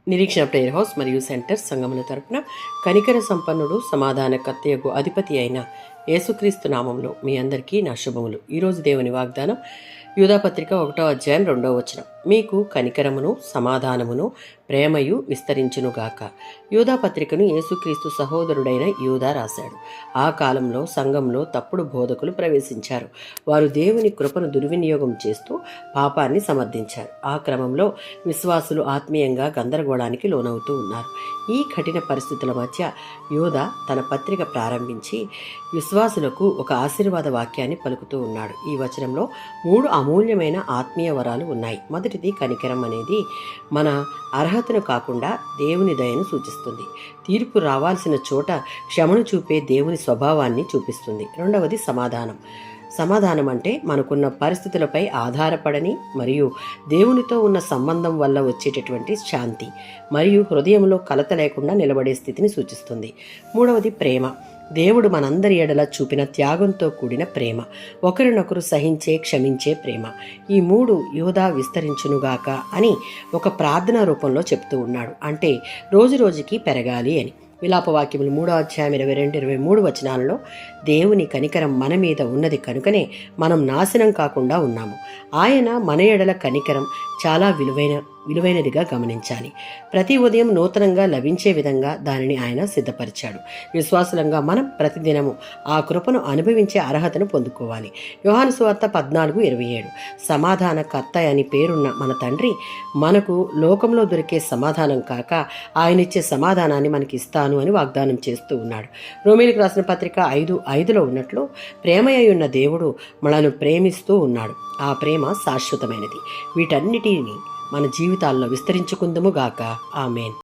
నిరీక్షణ prayer house మరియు centre సంఘముల తరపున కనికర సంపన్నుడు సమాధానకర్తయగు అధిపతి అయిన యేసుక్రీస్తు నామంలో మీ అందరికీ నా శుభములు. ఈరోజు దేవుని వాగ్దానం యూదాపత్రిక 1వ అధ్యాయం 2వ వచనం. మీకు కనికరమును సమాధానమును ప్రేమయు విస్తరించునుగాక. యూదాపత్రికను యేసుక్రీస్తు సహోదరుడైన యూదా రాశాడు. ఆ కాలంలో సంఘంలో తప్పుడు బోధకులు ప్రవేశించారు. వారు దేవుని కృపను దుర్వినియోగం చేస్తూ పాపాన్ని సమర్థించారు. ఆ క్రమంలో విశ్వాసులు ఆత్మీయంగా గందరగోళానికి లోనవుతూ ఉన్నారు. ఈ కఠిన పరిస్థితుల మధ్య యూదా తన పత్రిక ప్రారంభించి విశ్వాసులకు ఒక ఆశీర్వాద వాక్యాన్ని పలుకుతూ ఉన్నాడు. ఈ వచనంలో 3 అమూల్యమైన ఆత్మీయ వరాలు ఉన్నాయి. మొదటిది కనికరం అనేది మన అర్హతను కాకుండా దేవుని దయను సూచిస్తుంది. తీర్పు రావాల్సిన చోట క్షమను చూపే దేవుని స్వభావాన్ని చూపిస్తుంది. రెండవది సమాధానం అంటే మనకున్న పరిస్థితులపై ఆధారపడని మరియు దేవునితో ఉన్న సంబంధం వల్ల వచ్చేటటువంటి శాంతి మరియు హృదయంలో కలత లేకుండా నిలబడే స్థితిని సూచిస్తుంది. మూడవది ప్రేమ. దేవుడు మనందరి ఎడల చూపిన త్యాగంతో కూడిన ప్రేమ, ఒకరినొకరు సహించే క్షమించే ప్రేమ. ఈ 3 యూదా విస్తరించునుగాక అని ఒక ప్రార్థన రూపంలో చెప్తూ ఉన్నాడు. అంటే రోజు రోజుకి పెరగాలి అని. విలాపవాక్యములు 3వ అధ్యాయం 22-23 వచనాలలో దేవుని కనికరం మన మీద ఉన్నది కనుకనే మనం నాశనం కాకుండా ఉన్నాము. ఆయన మన ఎడల కనికరం చాలా విలువైనదిగా గమనించాలి. ప్రతి ఉదయం నూతనంగా లభించే విధంగా దానిని ఆయన సిద్ధపరిచాడు. విశ్వాసులంగా మనం ప్రతిదినము ఆ కృపను అనుభవించే అర్హతను పొందుకోవాలి. యోహాను సువార్త 14:27. సమాధానకర్త అని పేరున్న మన తండ్రి మనకు లోకంలో దొరికే సమాధానం కాక ఆయన ఇచ్చే సమాధానాన్ని మనకి ఇస్తాను అని వాగ్దానం చేస్తూ ఉన్నాడు. రోమీయులకు రాసిన పత్రిక 5:5లో ఉన్నట్లు ప్రేమయ్య ఉన్న దేవుడు మనను ప్రేమిస్తూ ఉన్నాడు. ఆ ప్రేమ శాశ్వతమైనది. వీటన్నిటిని మన జీవితాల్లో విస్తరించుకుందుము గాక. ఆమేన్.